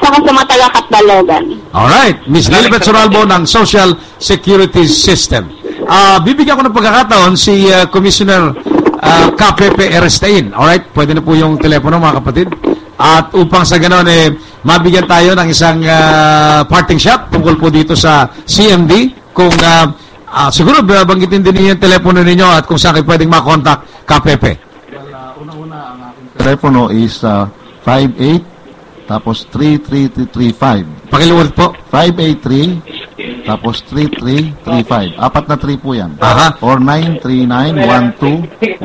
saka sa mga taga-Katbalogan. Alright, Miss Lilibet Suralbo ng Social Security System. Bibigyan ko ng pagkakataon si Commissioner KPP Erestain. Alright, pwede na po yung telepono mga kapatid. At upang sa ganoon mabigyan tayo ng isang parting shot tungkol po dito sa CMD. Kung siguro banggitin din niyo yung telepono ninyo at kung saan kayo pwedeng makontak KPP. Well, una-una ang aking telepono is 58 tapos 33335. Pakiluwag po. 583 tapos 3335. 4 na 3 po yan. Aha. Or 939-1210.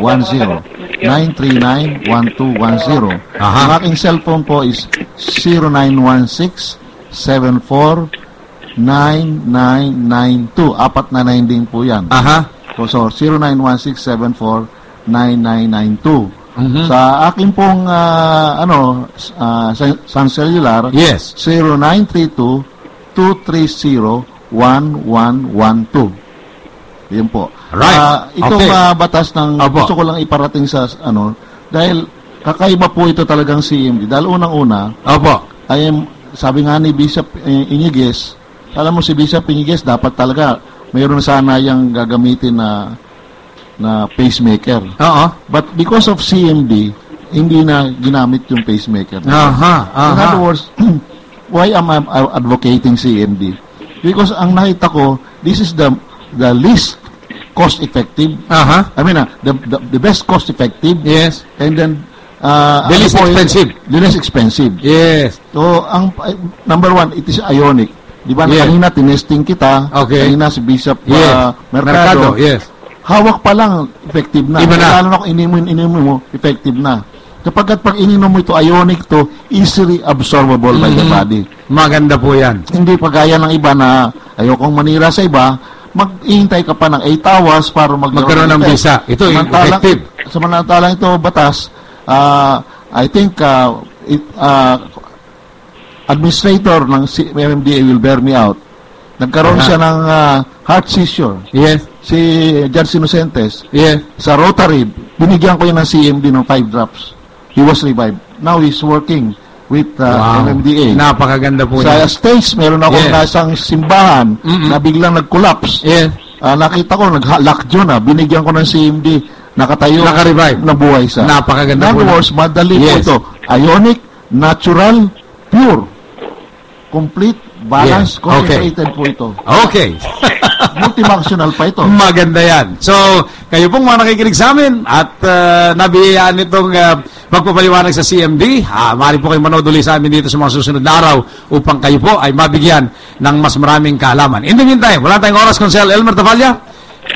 939-1210. Aha. Ang aking cellphone po is 0916-74-9992. 4 na 9 din po yan. Aha. So 0916-74-9992. Mhm. Sa akin pong Sun Cellular, Yes. 0932-230-1112. Yun po. Right. Itong Okay. batas ng Opo. gusto ko lang iparating sa dahil kakaiba po ito talagang CMD. Dahil unang-una, Opo. sabi nga ni Bishop Iñiguez, alam mo si Bishop Iñiguez dapat talaga mayroon sana yung gagamitin na pacemaker. Oo. But because of CMD, hindi na ginamit yung pacemaker. Aha. In other words, why am I advocating CMD? Because ang nakita ko, this is the least cost-effective. Aha. I mean, the best cost-effective. Yes. And then, The least expensive. The least expensive. Yes. So, number one, it is ionic. Di ba, Yeah. kanina tinesting kita, Okay. kanina si Bishop Yes. Mercado, Yes. hawak pa lang, effective na. Iba na. Lalo na kung inimin mo, effective na. Kapag pag ininom mo ito, ionic to, easily absorbable by the body. Maganda po yan. Hindi pa gaya ng iba na ayokong manira sa iba, mag-iintay ka pa ng 8 hours para Magkaroon ng visa. Ito, effective. Samantalang ito, batas, I think administrator ng MMDA will bear me out. Nagkaroon siya ng heart seizure. Yes. Si Judge Inocentes, Yes. sa Rotary, binigyan ko yun ng CMD ng 5 drops. He was revived. Now he's working with Wow. MMDA. Napakaganda po Sa yan. States, meron akong Yes. nasang simbahan na biglang nag-collapse. Yes. Nakita ko, nag-lockjaw na. Binigyan ko ng CMD. Nakatayo. Naka-revive. Nabuhay siya. Napakaganda po In other na. words, madali po Yes. ito. Ionic, natural, pure. Complete, balanced, Yes. Okay. concentrated po ito. Okay. Multifunctional pa ito. Maganda yan. So, kayo pong mga nakikinig sa amin at nabiyayaan itong pagpapaliwanag sa CMD. Maaari po kayo manood ulit sa amin dito sa mga susunod na araw upang kayo po ay mabigyan ng mas maraming kaalaman. In the meantime, wala tayong oras, Consel Elmer Tafalla.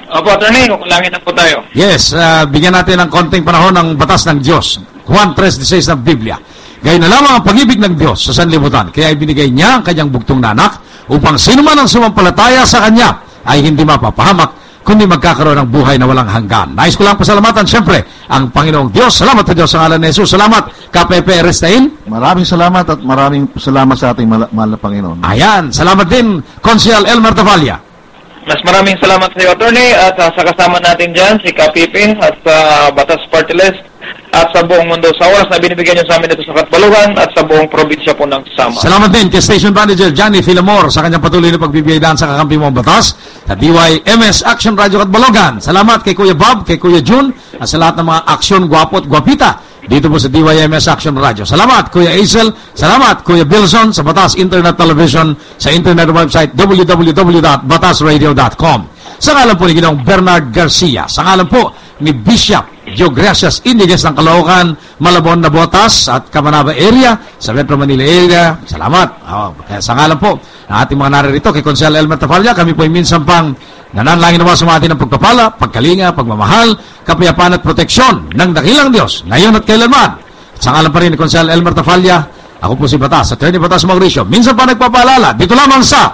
Opo, attorney, kukulangin na po tayo. Yes, bigyan natin ng konting panahon ng batas ng Diyos. Juan 3:16 ng Biblia. Gayun na lamang ang pag-ibig ng Diyos sa sanlibutan. Kaya ibinigay niya ang kanyang bugtong na anak upang sino man ang sumampalataya sa kanya ay hindi mapapahamak, kundi magkakaroon ng buhay na walang hanggan. Nais ko lang pasalamatan, siyempre, ang Panginoong Diyos. Salamat sa Diyos sa ngalan ni Jesus. Salamat, KPP Erestain. Maraming salamat at maraming salamat sa ating mahal na Panginoon. Ayan, salamat din, Consel Elmer Tafalla. Mas maraming salamat sa iyo, attorney, at sa kasama natin dyan, si Kapipi, at sa Batas Party List, at sa buong mundo sa oras na binibigyan niyo sa amin dito sa Katbalogan, at sa buong probinsya po ng Samar. Salamat din kay Station Manager Johnny Filamor sa kanyang patuloy na pagbibiyaydahan sa kakampi mong batas sa DYMS Action Radio Katbalogan. Salamat kay Kuya Bob, kay Kuya June, at sa lahat ng mga aksyon gwapo at gwapita dito po sa DYMS Action Radio. Salamat Kuya Aisel, salamat Kuya Bilson sa Batas Internet Television sa internet website www.batasradio.com. Sa ngalan po ni Ginoong Bernard Garcia, sa ngalan po ni Bishop Diogracias Iñiguez ng Caloocan, Malabon na Botas at Camanaba area, sa Metro Manila area. Salamat. Kaya sa ngalan po ng ating mga naririto kay Consel Elmer Tafalla, kami po ay minsan pang nananalangin naman sa atin ng pagpapala, pagkalinga, pagmamahal, kapayapaan at proteksyon ng dakilang Diyos, ngayon at kailanman. Sa ngalan pa rin ni Consel Elmer Tafalla, ako po si Batas, Attorney Batas Mauricio. Minsan pa nagpapaalala, dito lamang sa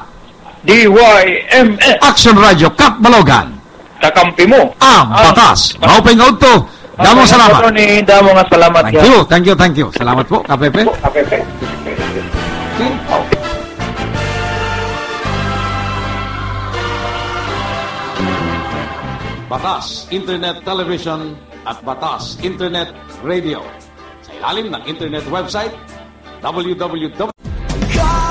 DYMS Action Radio Katbalogan. kakampi mo. Batas. Maupay nga to. Damong salamat. Attorney, damo nga salamat. Thank you. Salamat po, KPP. Batas Internet Television at Batas Internet Radio. Sa ilalim ng internet website www God.